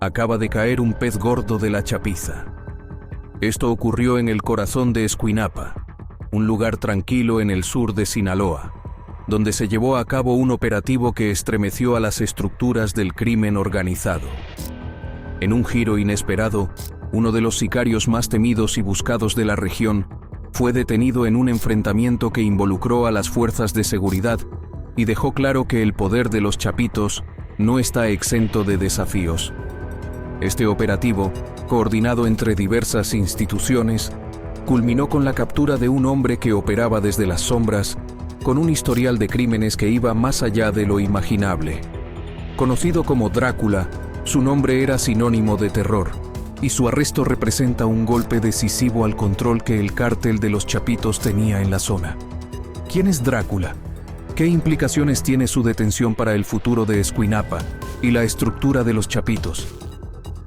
acaba de caer un pez gordo de la chapiza. Esto ocurrió en el corazón de Escuinapa, un lugar tranquilo en el sur de Sinaloa, donde se llevó a cabo un operativo que estremeció a las estructuras del crimen organizado. En un giro inesperado, uno de los sicarios más temidos y buscados de la región fue detenido en un enfrentamiento que involucró a las fuerzas de seguridad y dejó claro que el poder de los chapitos no está exento de desafíos. Este operativo, coordinado entre diversas instituciones, culminó con la captura de un hombre que operaba desde las sombras, con un historial de crímenes que iba más allá de lo imaginable. Conocido como Drácula, su nombre era sinónimo de terror, y su arresto representa un golpe decisivo al control que el cártel de los chapitos tenía en la zona. ¿Quién es Drácula? ¿Qué implicaciones tiene su detención para el futuro de Escuinapa y la estructura de los chapitos?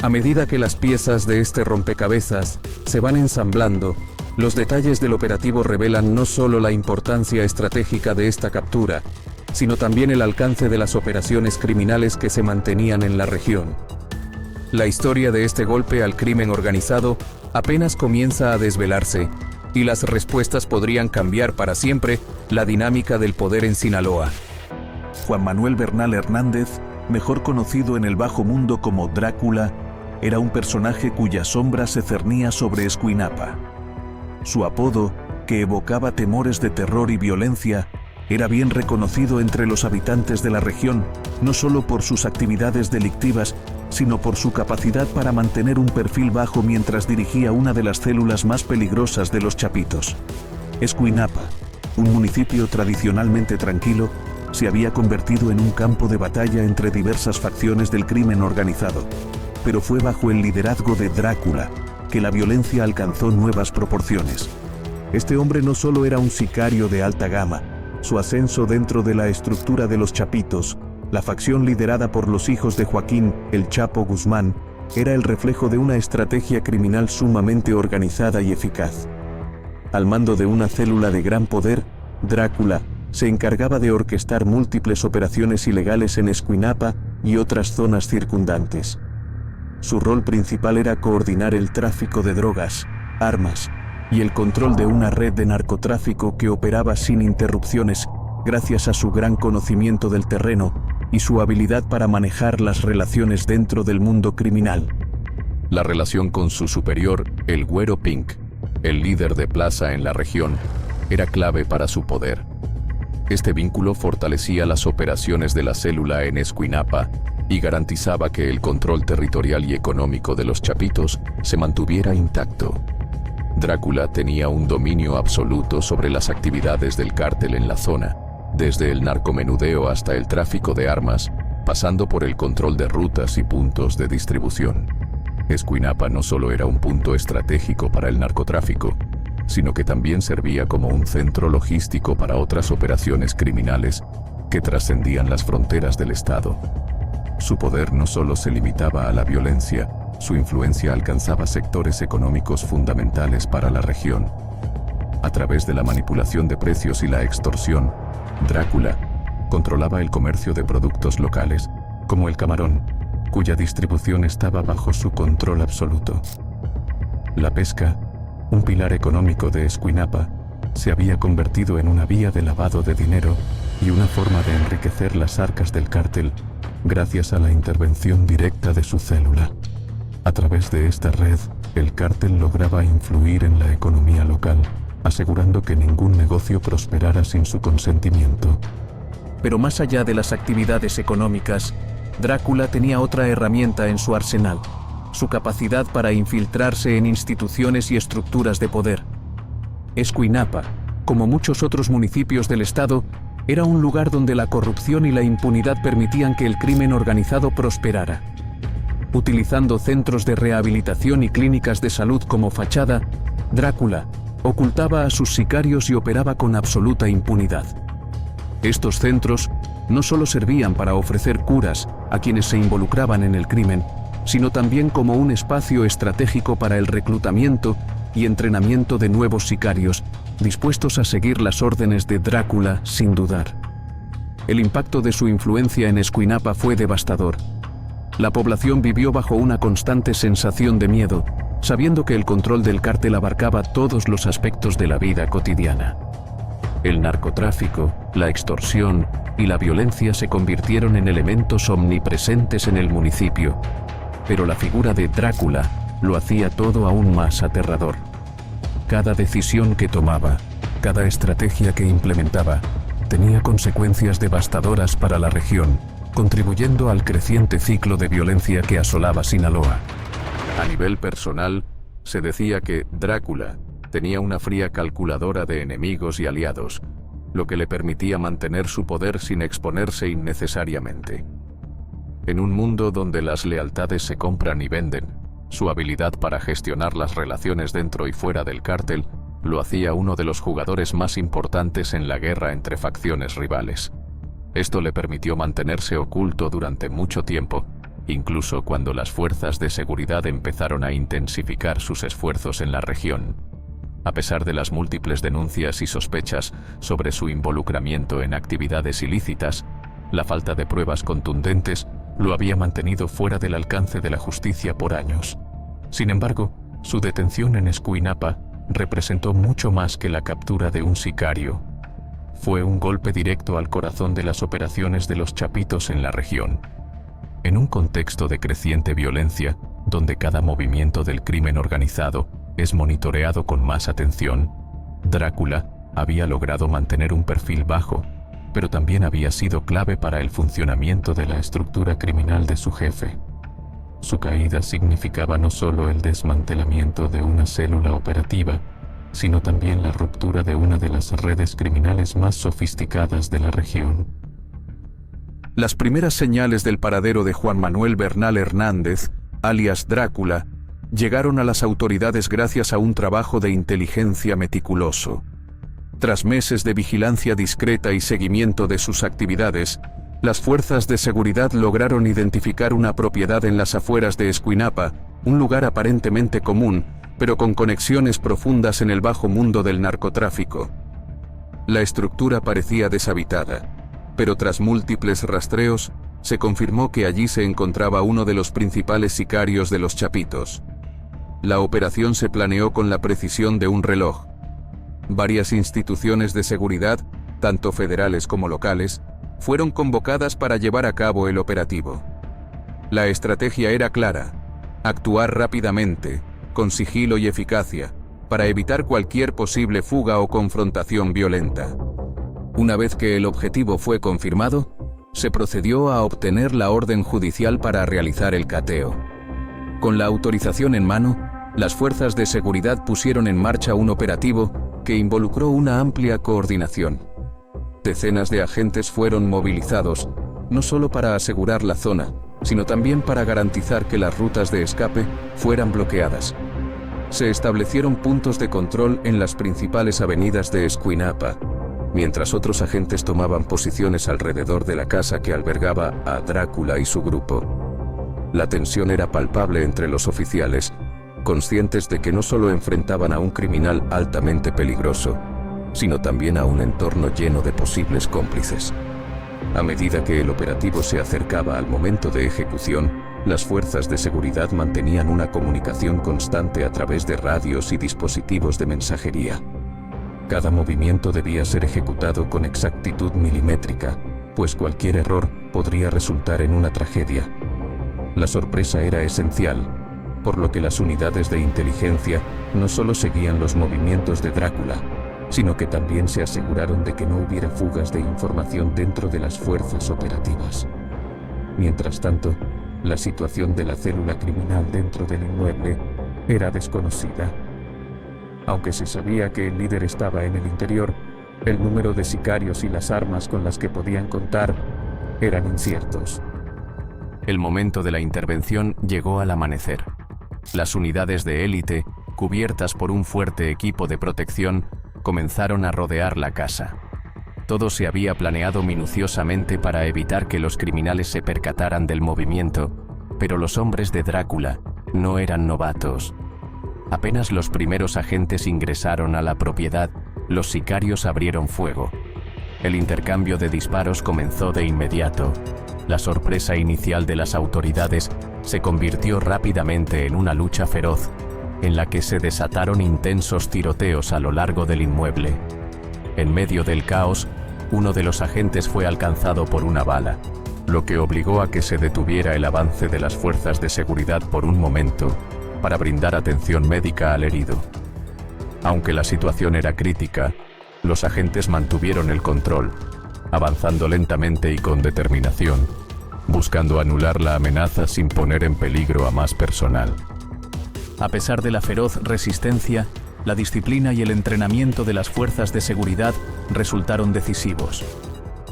A medida que las piezas de este rompecabezas se van ensamblando, los detalles del operativo revelan no solo la importancia estratégica de esta captura, sino también el alcance de las operaciones criminales que se mantenían en la región. La historia de este golpe al crimen organizado apenas comienza a desvelarse, y las respuestas podrían cambiar para siempre la dinámica del poder en Sinaloa. Juan Manuel Bernal Hernández, mejor conocido en el bajo mundo como Drácula, era un personaje cuya sombra se cernía sobre Escuinapa. Su apodo, que evocaba temores de terror y violencia, era bien reconocido entre los habitantes de la región, no solo por sus actividades delictivas, sino por su capacidad para mantener un perfil bajo mientras dirigía una de las células más peligrosas de los chapitos. Escuinapa, un municipio tradicionalmente tranquilo, se había convertido en un campo de batalla entre diversas facciones del crimen organizado. Pero fue bajo el liderazgo de Drácula que la violencia alcanzó nuevas proporciones. Este hombre no solo era un sicario de alta gama, su ascenso dentro de la estructura de los chapitos, la facción liderada por los hijos de Joaquín, el Chapo Guzmán, era el reflejo de una estrategia criminal sumamente organizada y eficaz. Al mando de una célula de gran poder, Drácula se encargaba de orquestar múltiples operaciones ilegales en Escuinapa y otras zonas circundantes. Su rol principal era coordinar el tráfico de drogas, armas y el control de una red de narcotráfico que operaba sin interrupciones gracias a su gran conocimiento del terreno y su habilidad para manejar las relaciones dentro del mundo criminal. La relación con su superior, el Güero Pink, el líder de plaza en la región, era clave para su poder. Este vínculo fortalecía las operaciones de la célula en Escuinapa y garantizaba que el control territorial y económico de los chapitos se mantuviera intacto. Drácula tenía un dominio absoluto sobre las actividades del cártel en la zona, desde el narcomenudeo hasta el tráfico de armas, pasando por el control de rutas y puntos de distribución. Escuinapa no solo era un punto estratégico para el narcotráfico, sino que también servía como un centro logístico para otras operaciones criminales que trascendían las fronteras del estado. Su poder no solo se limitaba a la violencia, su influencia alcanzaba sectores económicos fundamentales para la región. A través de la manipulación de precios y la extorsión, Drácula controlaba el comercio de productos locales, como el camarón, cuya distribución estaba bajo su control absoluto. La pesca, un pilar económico de Escuinapa, se había convertido en una vía de lavado de dinero y una forma de enriquecer las arcas del cártel, gracias a la intervención directa de su célula. A través de esta red, el cártel lograba influir en la economía local, asegurando que ningún negocio prosperara sin su consentimiento. Pero más allá de las actividades económicas, Drácula tenía otra herramienta en su arsenal: su capacidad para infiltrarse en instituciones y estructuras de poder. Escuinapa, como muchos otros municipios del estado, era un lugar donde la corrupción y la impunidad permitían que el crimen organizado prosperara. Utilizando centros de rehabilitación y clínicas de salud como fachada, Drácula ocultaba a sus sicarios y operaba con absoluta impunidad. Estos centros no solo servían para ofrecer curas a quienes se involucraban en el crimen, sino también como un espacio estratégico para el reclutamiento y entrenamiento de nuevos sicarios, dispuestos a seguir las órdenes de Drácula sin dudar. El impacto de su influencia en Escuinapa fue devastador. La población vivió bajo una constante sensación de miedo, sabiendo que el control del cártel abarcaba todos los aspectos de la vida cotidiana. El narcotráfico, la extorsión y la violencia se convirtieron en elementos omnipresentes en el municipio, pero la figura de Drácula lo hacía todo aún más aterrador. Cada decisión que tomaba, cada estrategia que implementaba, tenía consecuencias devastadoras para la región, contribuyendo al creciente ciclo de violencia que asolaba Sinaloa. A nivel personal, se decía que Drácula tenía una fría calculadora de enemigos y aliados, lo que le permitía mantener su poder sin exponerse innecesariamente. En un mundo donde las lealtades se compran y venden, su habilidad para gestionar las relaciones dentro y fuera del cártel lo hacía uno de los jugadores más importantes en la guerra entre facciones rivales. Esto le permitió mantenerse oculto durante mucho tiempo, incluso cuando las fuerzas de seguridad empezaron a intensificar sus esfuerzos en la región. A pesar de las múltiples denuncias y sospechas sobre su involucramiento en actividades ilícitas, la falta de pruebas contundentes lo había mantenido fuera del alcance de la justicia por años. Sin embargo, su detención en Escuinapa representó mucho más que la captura de un sicario. Fue un golpe directo al corazón de las operaciones de los Chapitos en la región. En un contexto de creciente violencia, donde cada movimiento del crimen organizado es monitoreado con más atención, Drácula había logrado mantener un perfil bajo, pero también había sido clave para el funcionamiento de la estructura criminal de su jefe. Su caída significaba no solo el desmantelamiento de una célula operativa, sino también la ruptura de una de las redes criminales más sofisticadas de la región. Las primeras señales del paradero de Juan Manuel Bernal Hernández, alias Drácula, llegaron a las autoridades gracias a un trabajo de inteligencia meticuloso. Tras meses de vigilancia discreta y seguimiento de sus actividades, las fuerzas de seguridad lograron identificar una propiedad en las afueras de Escuinapa, un lugar aparentemente común, pero con conexiones profundas en el bajo mundo del narcotráfico. La estructura parecía deshabitada, pero tras múltiples rastreos, se confirmó que allí se encontraba uno de los principales sicarios de los Chapitos. La operación se planeó con la precisión de un reloj. Varias instituciones de seguridad, tanto federales como locales, fueron convocadas para llevar a cabo el operativo. La estrategia era clara: actuar rápidamente, con sigilo y eficacia, para evitar cualquier posible fuga o confrontación violenta. Una vez que el objetivo fue confirmado, se procedió a obtener la orden judicial para realizar el cateo. Con la autorización en mano, las fuerzas de seguridad pusieron en marcha un operativo que involucró una amplia coordinación. Decenas de agentes fueron movilizados, no solo para asegurar la zona, sino también para garantizar que las rutas de escape fueran bloqueadas. Se establecieron puntos de control en las principales avenidas de Escuinapa, mientras otros agentes tomaban posiciones alrededor de la casa que albergaba a Drácula y su grupo. La tensión era palpable entre los oficiales, conscientes de que no solo enfrentaban a un criminal altamente peligroso, sino también a un entorno lleno de posibles cómplices. A medida que el operativo se acercaba al momento de ejecución, las fuerzas de seguridad mantenían una comunicación constante a través de radios y dispositivos de mensajería. Cada movimiento debía ser ejecutado con exactitud milimétrica, pues cualquier error podría resultar en una tragedia. La sorpresa era esencial, por lo que las unidades de inteligencia no solo seguían los movimientos de Drácula, sino que también se aseguraron de que no hubiera fugas de información dentro de las fuerzas operativas. Mientras tanto, la situación de la célula criminal dentro del inmueble era desconocida. Aunque se sabía que el líder estaba en el interior, el número de sicarios y las armas con las que podían contar eran inciertos. El momento de la intervención llegó al amanecer. Las unidades de élite, cubiertas por un fuerte equipo de protección, comenzaron a rodear la casa. Todo se había planeado minuciosamente para evitar que los criminales se percataran del movimiento, pero los hombres de Drácula no eran novatos. Apenas los primeros agentes ingresaron a la propiedad, los sicarios abrieron fuego. El intercambio de disparos comenzó de inmediato. La sorpresa inicial de las autoridades se convirtió rápidamente en una lucha feroz, en la que se desataron intensos tiroteos a lo largo del inmueble. En medio del caos, uno de los agentes fue alcanzado por una bala, lo que obligó a que se detuviera el avance de las fuerzas de seguridad por un momento, para brindar atención médica al herido. Aunque la situación era crítica, los agentes mantuvieron el control, avanzando lentamente y con determinación, buscando anular la amenaza sin poner en peligro a más personal. A pesar de la feroz resistencia, la disciplina y el entrenamiento de las fuerzas de seguridad resultaron decisivos.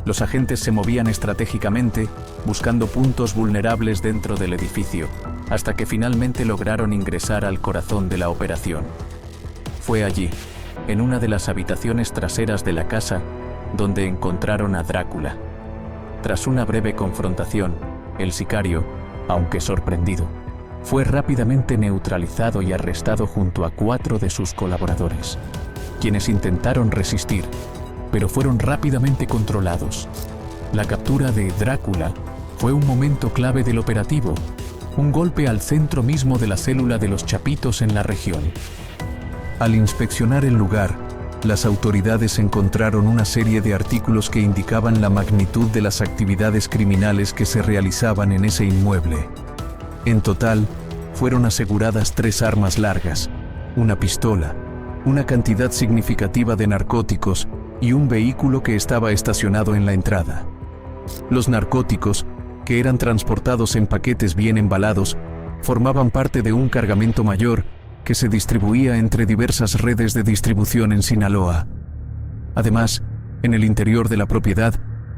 Los agentes se movían estratégicamente, buscando puntos vulnerables dentro del edificio, hasta que finalmente lograron ingresar al corazón de la operación. Fue allí, en una de las habitaciones traseras de la casa, donde encontraron a Drácula. Tras una breve confrontación, el sicario, aunque sorprendido, fue rápidamente neutralizado y arrestado junto a 4 de sus colaboradores, quienes intentaron resistir, pero fueron rápidamente controlados. La captura de Drácula fue un momento clave del operativo, un golpe al centro mismo de la célula de los Chapitos en la región. Al inspeccionar el lugar, las autoridades encontraron una serie de artículos que indicaban la magnitud de las actividades criminales que se realizaban en ese inmueble. En total, fueron aseguradas 3 armas largas, una pistola, una cantidad significativa de narcóticos y un vehículo que estaba estacionado en la entrada. Los narcóticos, que eran transportados en paquetes bien embalados, formaban parte de un cargamento mayor que se distribuía entre diversas redes de distribución en Sinaloa. Además, en el interior de la propiedad,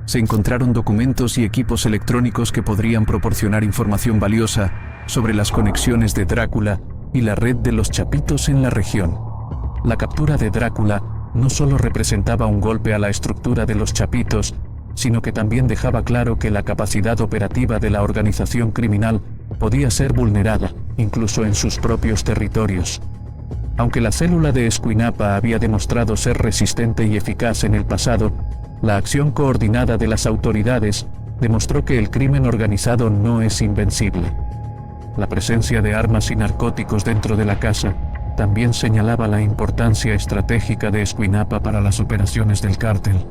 se encontraron documentos y equipos electrónicos que podrían proporcionar información valiosa sobre las conexiones de Drácula y la red de los Chapitos en la región. La captura de Drácula no solo representaba un golpe a la estructura de los Chapitos, sino que también dejaba claro que la capacidad operativa de la organización criminal podía ser vulnerada, incluso en sus propios territorios. Aunque la célula de Escuinapa había demostrado ser resistente y eficaz en el pasado, la acción coordinada de las autoridades demostró que el crimen organizado no es invencible. La presencia de armas y narcóticos dentro de la casa también señalaba la importancia estratégica de Escuinapa para las operaciones del cártel,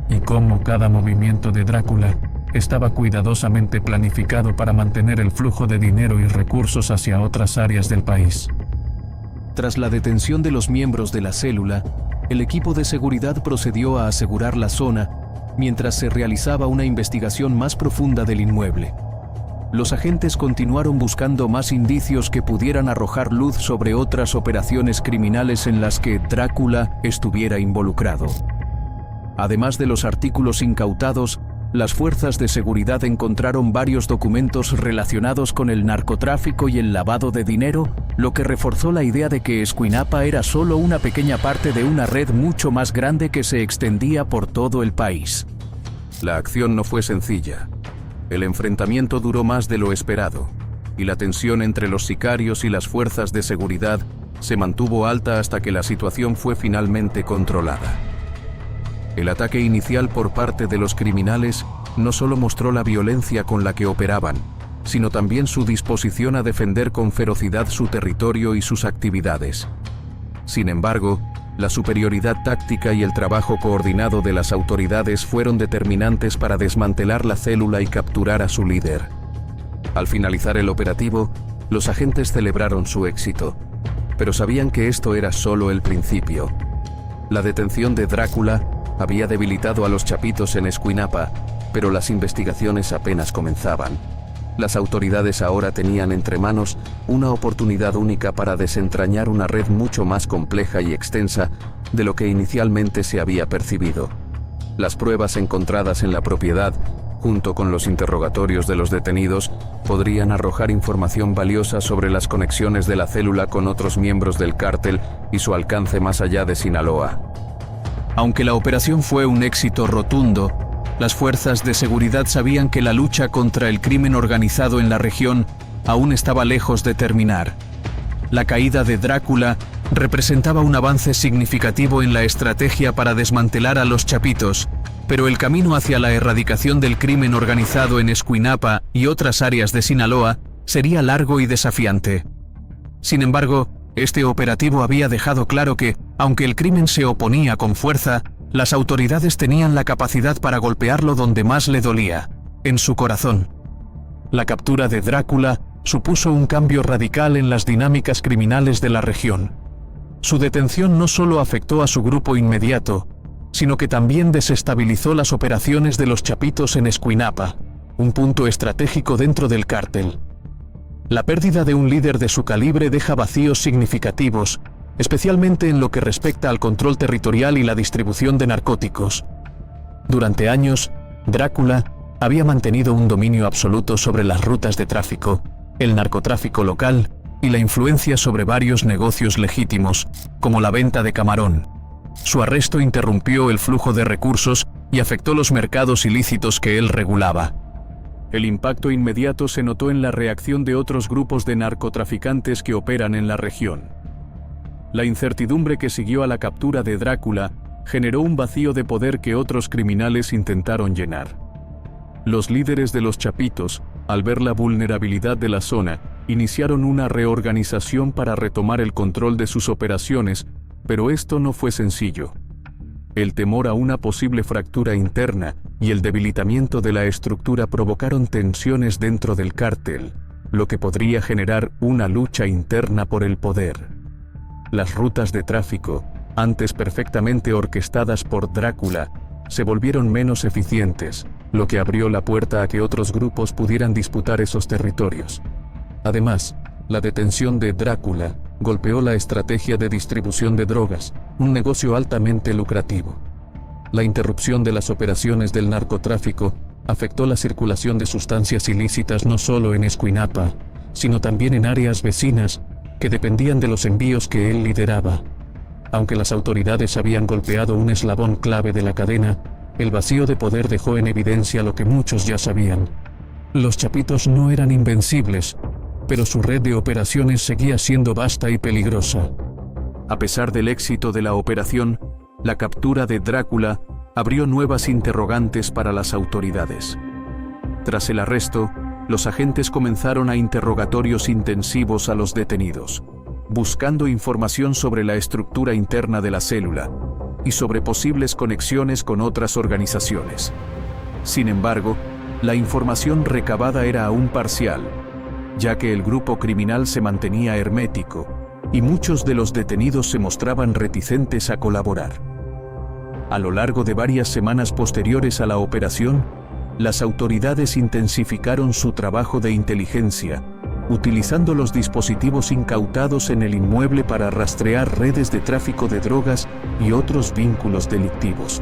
y cómo cada movimiento de Drácula estaba cuidadosamente planificado para mantener el flujo de dinero y recursos hacia otras áreas del país. Tras la detención de los miembros de la célula, el equipo de seguridad procedió a asegurar la zona mientras se realizaba una investigación más profunda del inmueble. Los agentes continuaron buscando más indicios que pudieran arrojar luz sobre otras operaciones criminales en las que Drácula estuviera involucrado. Además de los artículos incautados, las fuerzas de seguridad encontraron varios documentos relacionados con el narcotráfico y el lavado de dinero, lo que reforzó la idea de que Escuinapa era solo una pequeña parte de una red mucho más grande que se extendía por todo el país. La acción no fue sencilla. El enfrentamiento duró más de lo esperado, y la tensión entre los sicarios y las fuerzas de seguridad se mantuvo alta hasta que la situación fue finalmente controlada. El ataque inicial por parte de los criminales no solo mostró la violencia con la que operaban, sino también su disposición a defender con ferocidad su territorio y sus actividades. Sin embargo, la superioridad táctica y el trabajo coordinado de las autoridades fueron determinantes para desmantelar la célula y capturar a su líder. Al finalizar el operativo, los agentes celebraron su éxito, pero sabían que esto era solo el principio. La detención de Drácula había debilitado a los Chapitos en Escuinapa, pero las investigaciones apenas comenzaban. Las autoridades ahora tenían entre manos una oportunidad única para desentrañar una red mucho más compleja y extensa de lo que inicialmente se había percibido. Las pruebas encontradas en la propiedad, junto con los interrogatorios de los detenidos, podrían arrojar información valiosa sobre las conexiones de la célula con otros miembros del cártel y su alcance más allá de Sinaloa. Aunque la operación fue un éxito rotundo, las fuerzas de seguridad sabían que la lucha contra el crimen organizado en la región aún estaba lejos de terminar. La caída de Drácula representaba un avance significativo en la estrategia para desmantelar a los Chapitos, pero el camino hacia la erradicación del crimen organizado en Escuinapa y otras áreas de Sinaloa sería largo y desafiante. Sin embargo, este operativo había dejado claro que, aunque el crimen se oponía con fuerza, las autoridades tenían la capacidad para golpearlo donde más le dolía, en su corazón. La captura de Drácula supuso un cambio radical en las dinámicas criminales de la región. Su detención no solo afectó a su grupo inmediato, sino que también desestabilizó las operaciones de los Chapitos en Escuinapa, un punto estratégico dentro del cártel. La pérdida de un líder de su calibre deja vacíos significativos, especialmente en lo que respecta al control territorial y la distribución de narcóticos. Durante años, Drácula había mantenido un dominio absoluto sobre las rutas de tráfico, el narcotráfico local y la influencia sobre varios negocios legítimos, como la venta de camarón. Su arresto interrumpió el flujo de recursos y afectó los mercados ilícitos que él regulaba. El impacto inmediato se notó en la reacción de otros grupos de narcotraficantes que operan en la región. La incertidumbre que siguió a la captura de Drácula generó un vacío de poder que otros criminales intentaron llenar. Los líderes de los Chapitos, al ver la vulnerabilidad de la zona, iniciaron una reorganización para retomar el control de sus operaciones, pero esto no fue sencillo. El temor a una posible fractura interna y el debilitamiento de la estructura provocaron tensiones dentro del cártel, lo que podría generar una lucha interna por el poder. Las rutas de tráfico, antes perfectamente orquestadas por Drácula, se volvieron menos eficientes, lo que abrió la puerta a que otros grupos pudieran disputar esos territorios. Además, la detención de Drácula golpeó la estrategia de distribución de drogas, un negocio altamente lucrativo. La interrupción de las operaciones del narcotráfico afectó la circulación de sustancias ilícitas no solo en Escuinapa, sino también en áreas vecinas que dependían de los envíos que él lideraba. Aunque las autoridades habían golpeado un eslabón clave de la cadena, el vacío de poder dejó en evidencia lo que muchos ya sabían. Los Chapitos no eran invencibles, pero su red de operaciones seguía siendo vasta y peligrosa. A pesar del éxito de la operación, la captura de Drácula abrió nuevas interrogantes para las autoridades. Tras el arresto, los agentes comenzaron a interrogatorios intensivos a los detenidos, buscando información sobre la estructura interna de la célula y sobre posibles conexiones con otras organizaciones. Sin embargo, la información recabada era aún parcial, ya que el grupo criminal se mantenía hermético y muchos de los detenidos se mostraban reticentes a colaborar. A lo largo de varias semanas posteriores a la operación, las autoridades intensificaron su trabajo de inteligencia, utilizando los dispositivos incautados en el inmueble para rastrear redes de tráfico de drogas y otros vínculos delictivos.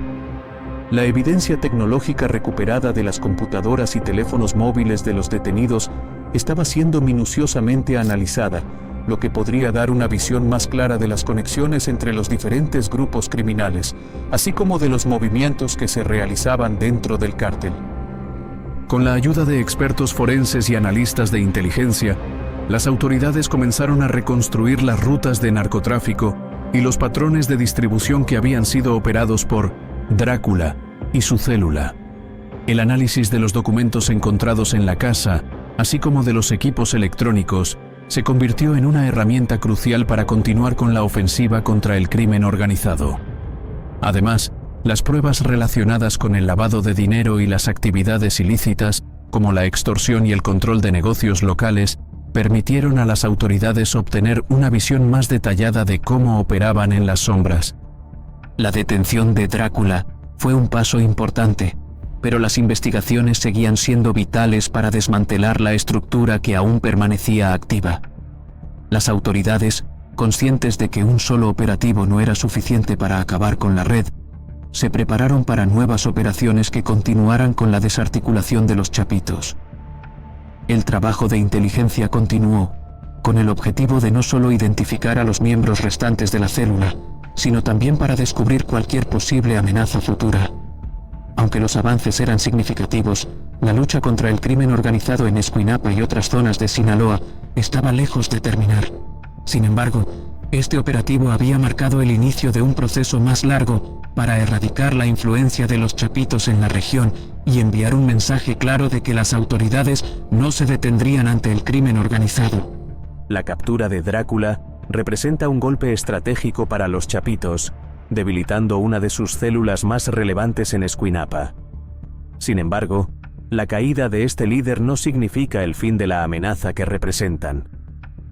La evidencia tecnológica recuperada de las computadoras y teléfonos móviles de los detenidos estaba siendo minuciosamente analizada, lo que podría dar una visión más clara de las conexiones entre los diferentes grupos criminales, así como de los movimientos que se realizaban dentro del cártel. Con la ayuda de expertos forenses y analistas de inteligencia, las autoridades comenzaron a reconstruir las rutas de narcotráfico y los patrones de distribución que habían sido operados por Drácula y su célula. El análisis de los documentos encontrados en la casa, así como de los equipos electrónicos, se convirtió en una herramienta crucial para continuar con la ofensiva contra el crimen organizado. Además, las pruebas relacionadas con el lavado de dinero y las actividades ilícitas, como la extorsión y el control de negocios locales, permitieron a las autoridades obtener una visión más detallada de cómo operaban en las sombras. La detención de Drácula fue un paso importante, pero las investigaciones seguían siendo vitales para desmantelar la estructura que aún permanecía activa. Las autoridades, conscientes de que un solo operativo no era suficiente para acabar con la red, se prepararon para nuevas operaciones que continuaran con la desarticulación de los Chapitos. El trabajo de inteligencia continuó, con el objetivo de no solo identificar a los miembros restantes de la célula, sino también para descubrir cualquier posible amenaza futura. Aunque los avances eran significativos, la lucha contra el crimen organizado en Escuinapa y otras zonas de Sinaloa estaba lejos de terminar. Sin embargo, este operativo había marcado el inicio de un proceso más largo para erradicar la influencia de los chapitos en la región y enviar un mensaje claro de que las autoridades no se detendrían ante el crimen organizado. La captura de Drácula representa un golpe estratégico para los chapitos, debilitando una de sus células más relevantes en Escuinapa. Sin embargo, la caída de este líder no significa el fin de la amenaza que representan.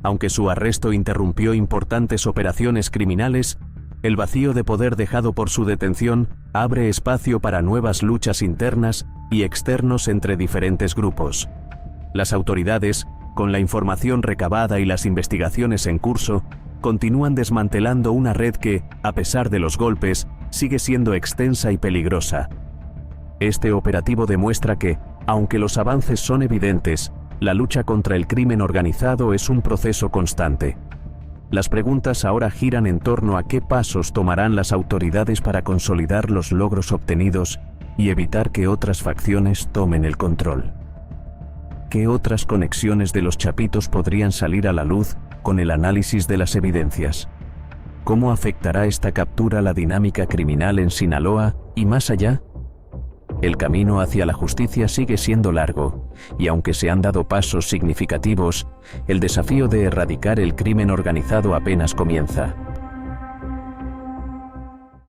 Aunque su arresto interrumpió importantes operaciones criminales, el vacío de poder dejado por su detención abre espacio para nuevas luchas internas y externos entre diferentes grupos. Las autoridades, con la información recabada y las investigaciones en curso, continúan desmantelando una red que, a pesar de los golpes, sigue siendo extensa y peligrosa. Este operativo demuestra que, aunque los avances son evidentes, la lucha contra el crimen organizado es un proceso constante. Las preguntas ahora giran en torno a qué pasos tomarán las autoridades para consolidar los logros obtenidos y evitar que otras facciones tomen el control. ¿Qué otras conexiones de los chapitos podrían salir a la luz con el análisis de las evidencias? ¿Cómo afectará esta captura la dinámica criminal en Sinaloa y más allá? El camino hacia la justicia sigue siendo largo, y aunque se han dado pasos significativos, el desafío de erradicar el crimen organizado apenas comienza.